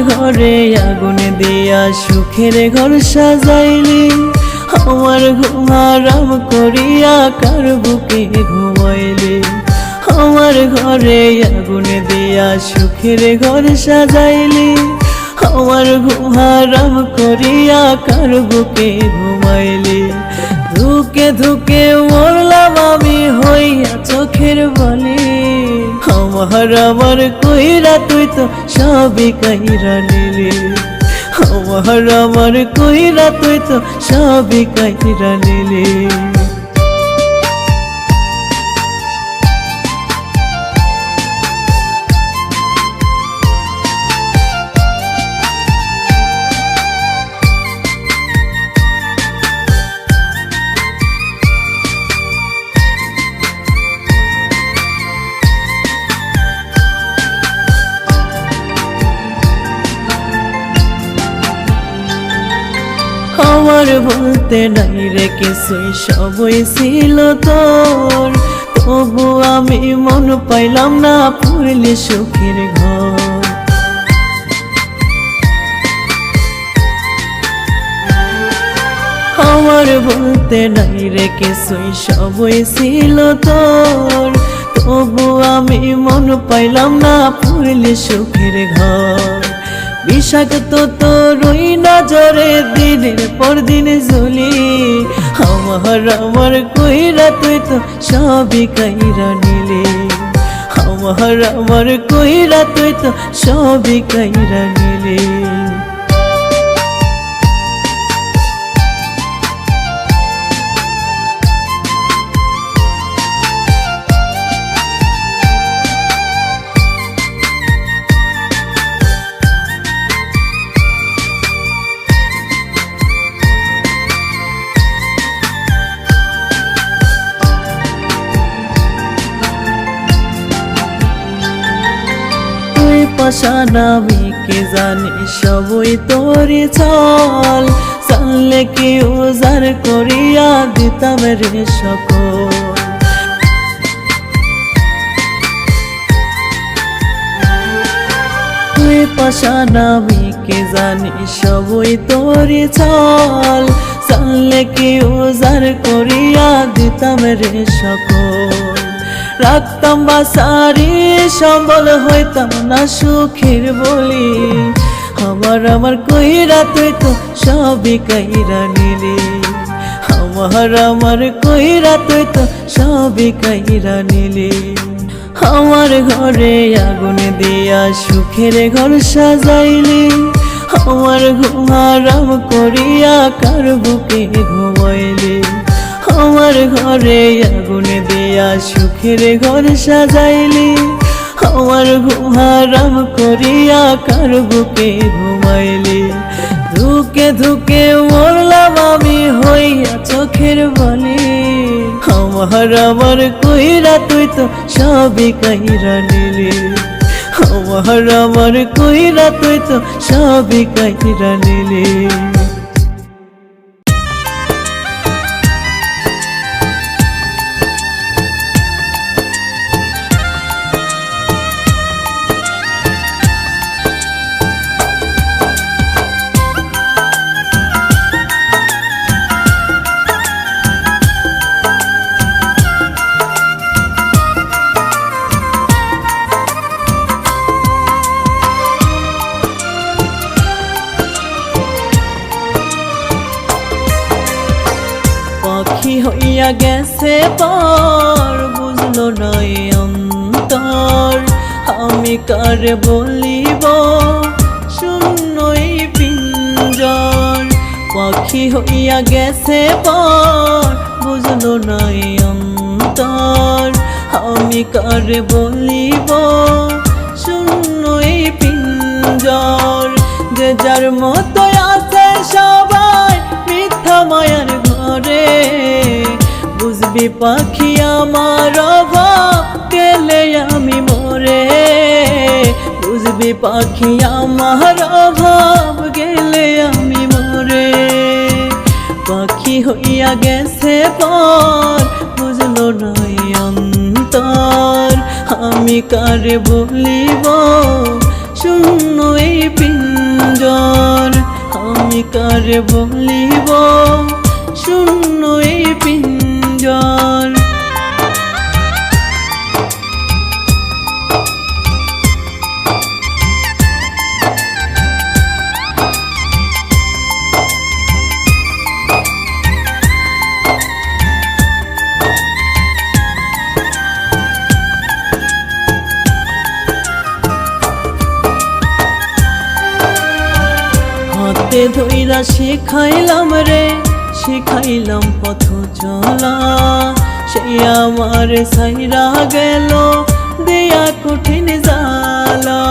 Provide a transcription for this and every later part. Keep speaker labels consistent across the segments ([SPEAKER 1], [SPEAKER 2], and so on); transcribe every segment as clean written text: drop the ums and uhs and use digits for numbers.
[SPEAKER 1] ঘরে আগুন দিয়া সুখের ঘর সাজাইলি, আমার ঘুম হারাম করিয়া কার বুকে ঘুমাইলি। আমার ঘরে আগুন দিয়া সুখের ঘর সাজাইলি, আমার ঘুম হারাম করিয়া কার বুকে ঘুমাইলি। ধুকে ধুকে মরলাম আমি হইয়া চোখের বালি, আমার কইরা তুই তো সবই কাইরা নিলি। আমার কইরা তুই তো সবই কাইরা নিলি। আমার বলতে নাই রে কিছুই, সবই ছিল তোর, তবু আমি মন পাইলাম না পড়লি সুখের ঘর। আমার বলতে নাই রে কিছুই, সবই ছিল তোর, তবু আমি মন পাইলাম না পড়লি সুখের ঘর। বিষাক্ত তোর ওই নজরে দিনের পর দিন জ্বলি, আমার কইরা তুই তো সবই কাইরা নিলি। আমার কইরা তুই তো সবই কাইরা নিলি। আমি কে জানি সবই তোরে চল, চললে কি উজার করিয়া দিতাম রে সকল। তুই পাশান আমি কে জানি সবই তোরে চল, চললে কি উজার করিয়া দিতাম রে সকল। রাখতাম বাসারি সম্বল হইতাম না সুখের বলি, আমার কইরা তুই তো সবই কাইরা নিলি। আমার কইরা তুই তো সবই কাইরা নিলি। আমার ঘরে আগুন দিয়া সুখের ঘর সাজাইলি, আমার ঘুম হারাম করিয়া কার বুকে ঘুমাইলি। আমার ঘরে আগুন দিয়া সুখের ঘর সাজাইলি, আমার ঘুম হারাম করিয়া কার বুকে ঘুমাইলি। ধুকে ধুকে মরলাম আমি হইয়া চোখের বালি, আমার কইরা তুই তো সবই কাইরা নিলি। আমার কইরা তুই তো সবই কাইরা নিলি। পাখি হইয়া গেছে পর বুঝলো নয় অন্তর, আমি কার বলিব শূন্যই পিঞ্জর। পাখি হইয়া গেছে পর বুঝলো নয় অন্তর, আমি কার বলিব শূন্যই পিঞ্জর। যে যার মতো আছে সবাই মিথ্যা মায়ার ঘরে, বুঝবি পাখি আমার অভাব গেলে আমি মরে। বুঝবি পাখি আমার অভাব গেলে আমি মরে। পাখি হইয়া গেছে পর বুঝলো নয় অন্তর, আমি কারে বলিব শূন্য এই পিঞ্জর। পিঞ্জর আমি কারে বলিব শূন্য এই পিঞ্জর। হাতে ধইরা শিখাইলাম রে শিখাইলাম পথ চলা, সেই আমার সাইরা গেল দেয়া কঠিন জালা।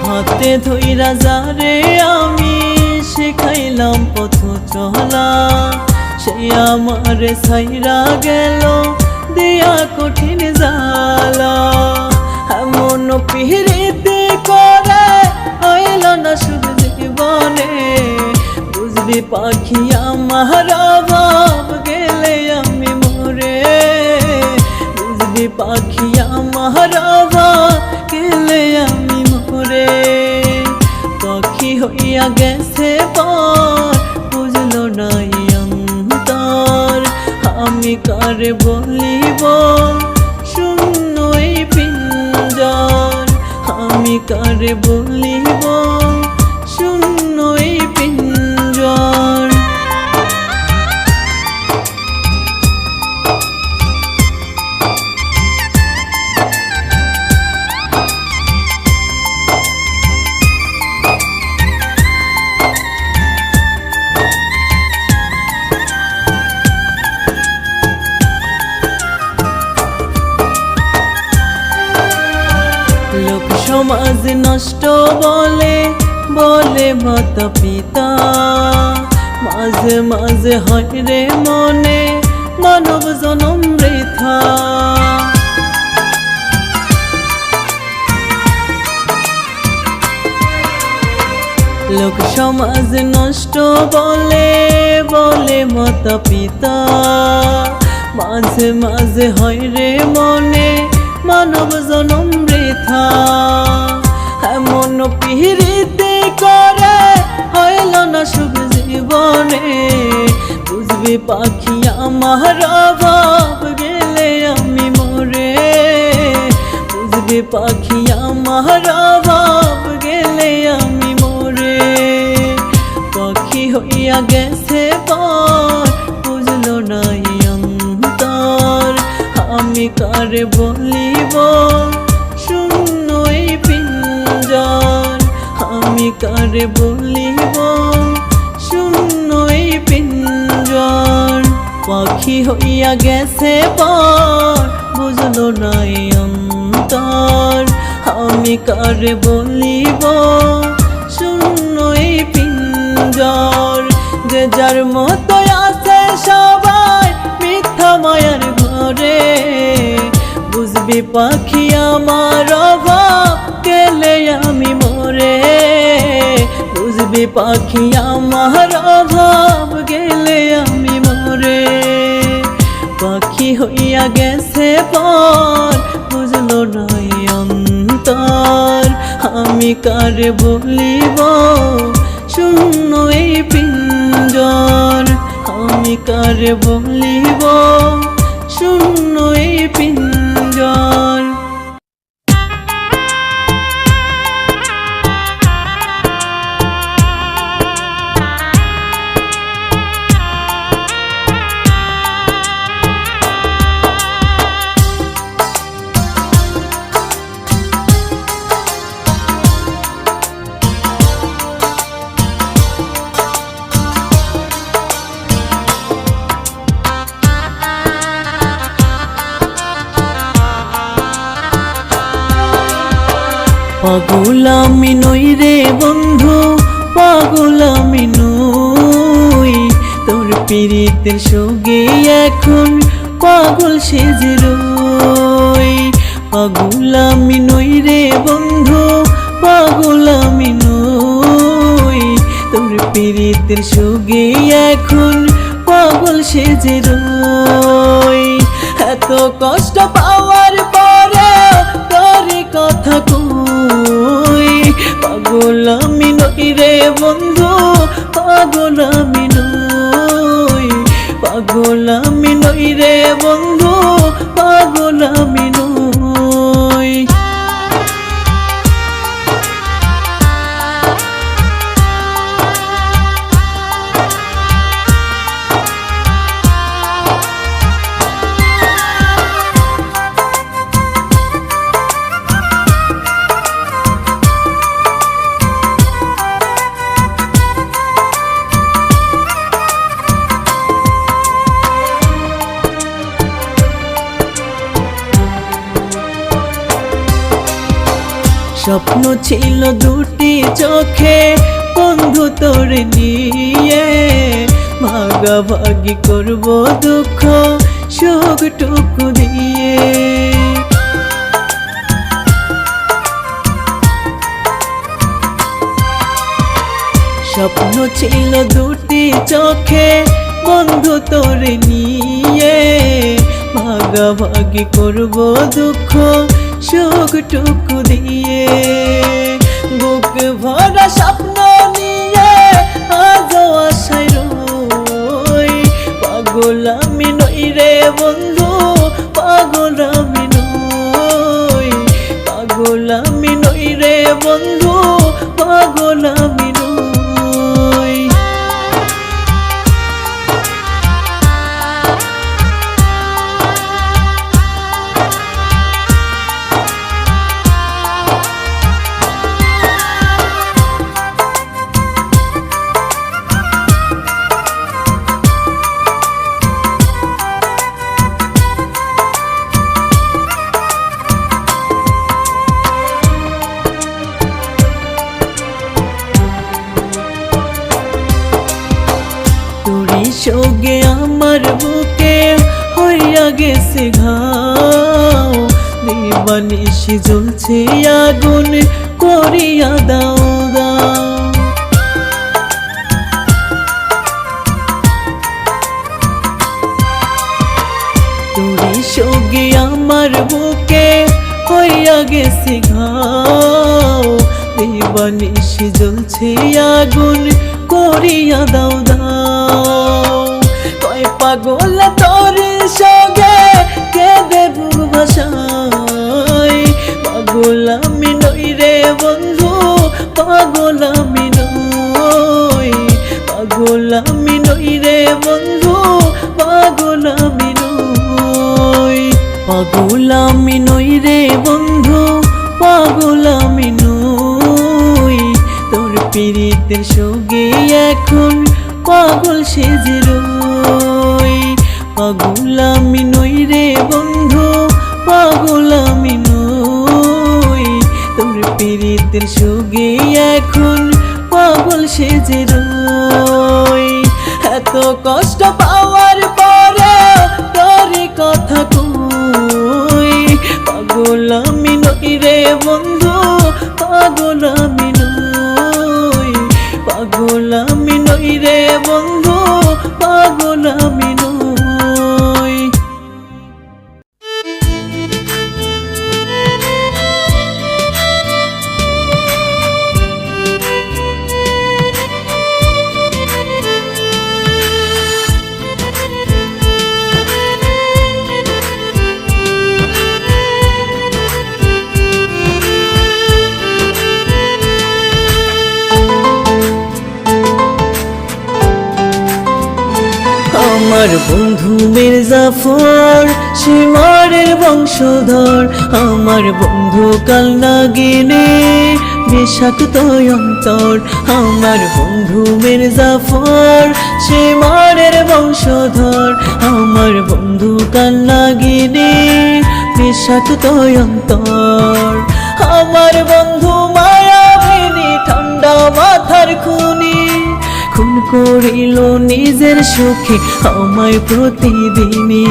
[SPEAKER 1] হাতে ধইরা যারে আমি শিখাইলাম পথ চলা, সেই আমার সাইরা গেল দেয়া কঠিন জালা। এমন পিরিতি করে হইল না শুধু জীবনে, বুঝবি পাখি আমার অভাব গেলে আমি মরে, বুঝবি পাখি আমার অভাব গেলে আমি মরে। পাখি হইয়া গেছে পর বুঝলো না অন্তর, আমি কারে বলিব শূন্য এই পিঞ্জর, আমি কারে বলিব শূন্য এই পিঞ্জর। লোক সমাজ নষ্ট বলে বলে মাতা পিতা, মাঝে মাঝে হয় রে মনে মানব জনম বৃথা। লোক সমাজ নষ্ট বলে বলে মাতা পিতা, মাঝে মাঝে হয় রে মনে মানব জনম বৃথা। এমন পিরিতি করে হইল না সুখ জীবনে, বুঝবি পাখি আমার অভাব গেলে আমি মরে, বুঝবি পাখি আমার অভাব গেলে আমি মরে। পাখি হইয়া গেছে পর বুঝলো না অন্তর, আমি কারে বলিব শূন্য এই পিঞ্জর, আমি কারে বলিব শূন্য এই পিঞ্জর। পাখি হইয়া গেছে পর বুঝলো না অন্তর, আমি কারে বলিব শূন্য এই পিঞ্জর। যে যার মতো আছে সবাই মিথ্যা মায়ার ঘরে, বুঝবি পাখি আমার অভাব গেলে আমি মরে, বুঝবি পাখি আমার অভাব গেলে আমি মরে। পাখি হইয়া গেছে পর বুঝলো না অন্তর, আমি কারে বলিব শূন্য এই পিঞ্জর, আমি কারে বলিব শূন্য এই পিঞ্জর। পাগল আমি নই রে বন্ধু, পাগল আমি নই, তোর পীড়িতের সঙ্গে এখন পাগল সেজে রই। পাগল আমি নই রে বন্ধু, পাগল আমি নই, তোর পীড়িতের সঙ্গে এখন পাগল সেজে রই। এত কষ্ট পাওয়ার পরে তোর কথা কই, পাগল আমি নই রে বন্ধু, পাগল আমি নই, পাগল আমি নই রে বন্ধু, পাগল আমি নই। স্বপ্ন ছিল দুটি চোখে বন্ধু তোর নিয়ে, ভাগাভাগি করব দুঃখ সুখটুকু দিয়ে। স্বপ্ন ছিল দুটি চোখে বন্ধু তোর নিয়ে, ভাগাভাগি করব দুঃখ সুখটুকু দিয়ে। বুক ভরা স্বপ্ন নিয়ে আজও আশায় রই, পাগল আমি নই রে বন্ধু, পাগল আমি নই, পাগল আমি নই রে বন্ধু, পাগল আমি নই। সোগে আমার বুকে হইয়া গেছে ঘাও, দিবানিশি জ্বলছে আগুন করিয়া দাও দাও। তোরে সোগে আমার বুকে হইয়া গেছে ঘাও, দিবানিশি জ্বলছে আগুন করিয়া দাও দাও। কয় পাগল তোর সঙ্গে কেঁদে বুক ভাসাই, পাগল আমি নই রে বন্ধু, পাগল আমি নই, পাগল আমি নই রে বন্ধু, পাগল আমি নই, পাগল আমি নই রে বন্ধু, পাগল আমি নই। তোর পীড়িতের সঙ্গে এখন পাগল সেজে রই, পাগল আমি নই রে বন্ধু, পাগল আমি নই। তোর পীড়িতের সঙ্গে এখন পাগল সেজে রই, এত কষ্ট পাওয়ার পরে তোর কথা কই, পাগল আমি নই রে বন্ধু, পাগল আমি নই, পাগল আমি নই রে বন্ধু, পাগল আমি নই। আমার বন্ধু মির্জাফর শিমারের বংশধর, আমার বন্ধু কালনাগিনে বিষাক্ত অন্তর। আমার বন্ধু মির্জাফর শিমারের বংশধর, আমার বন্ধু কালনাগিনে বিষাক্ত অন্তর। আমার বন্ধু মায়াবিনী ঠান্ডা মাথার খুনি, খুন করিল নিজের সুখে আমায় প্রতিদিনই,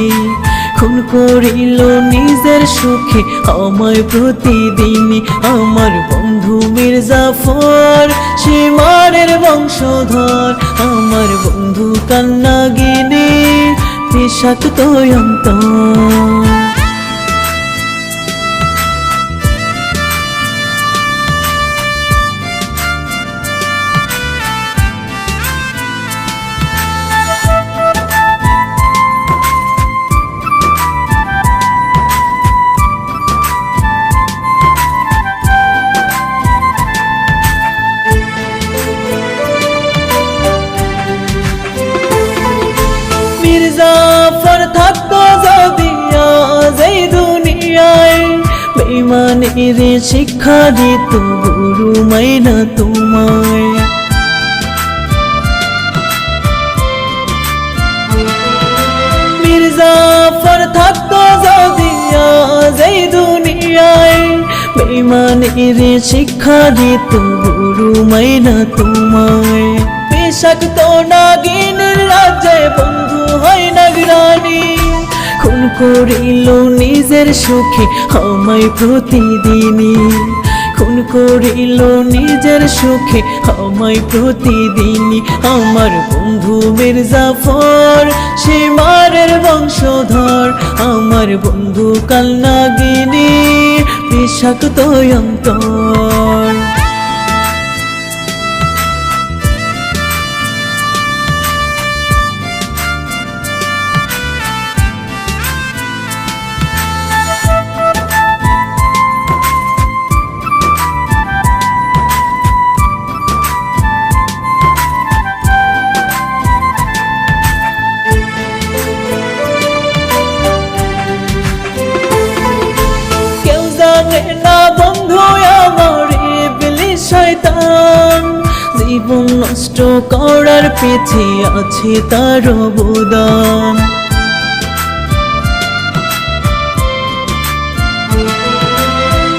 [SPEAKER 1] খুন করিল নিজের সুখে আমায় প্রতিদিনই। আমার বন্ধু মির্জাফর শিমারের বংশধর, আমার বন্ধু কালনাগিনে বিষাক্ত অন্তর। মির্জাফর থাকতো যদি আজ এই দুনিয়ায়, বেঈমানের শিক্ষা দিত গুরু মাইনা তোমায়। মির্জাফর থাকতো যদি আজ এই দুনিয়ায়, বেঈমানের শিক্ষা দিত গুরু মাইনা তোমায়। বিষাক্ত নাগিনের রাজ্যে বন্ধু হয় নাগরানি, খুন করিল নিজের সুখে আমায় প্রতিদিনই। খুন করিল নিজের সুখে আমায় প্রতিদিনই। আমার বন্ধু মির্জাফর সীমারের বংশধর, আমার বন্ধু কাল নাগিনী বিষাক্ত অন্তর। না বন্ধু আমার ইবলিস শয়তান, জীবন নষ্ট করার পেছে আছে তার অবদান।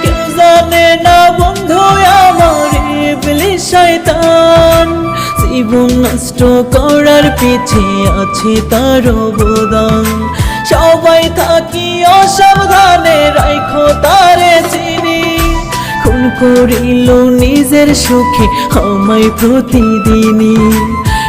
[SPEAKER 1] কেউ জানে না বন্ধু আমার ইবলিস শয়তান, জীবন নষ্ট করার পেছে আছে তার অবদান। সবাই থাকি অসাবধানে রাখো তারে চিনি, খুন করিল নিজের সুখে আমায় প্রতিদিনই।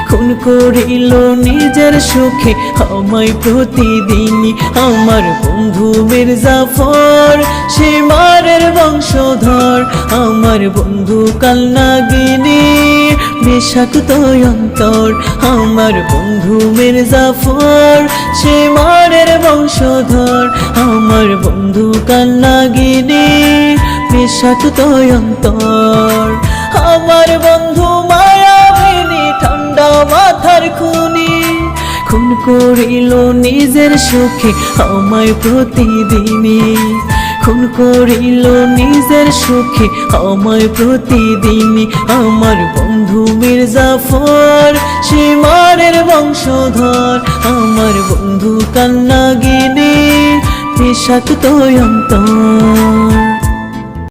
[SPEAKER 1] খুন করিল নিজের সুখে আমায় প্রতিদিনই। আমার বন্ধু মির্জাফর সীমারের বংশধর, আমার বন্ধু কাল নাগিনী বিষাক্ত অন্তর। আমার বন্ধু মির্জাফর সীমারের বংশধর, আমার বন্ধু কাল নাগিনী বিষাক্ত অন্তর। আমার বন্ধু মায়াবিনী ঠান্ডা মাথার খুনি, খুন করিল নিজের সুখে আমায় প্রতিদিনই। খুন করিল নিজের সুখে আমায় প্রতিদিনই। আমার বন্ধু মির্জাফর সীমারের বংশধর, আমার বন্ধু কাল নাগিনী বিষাক্ত অন্তর।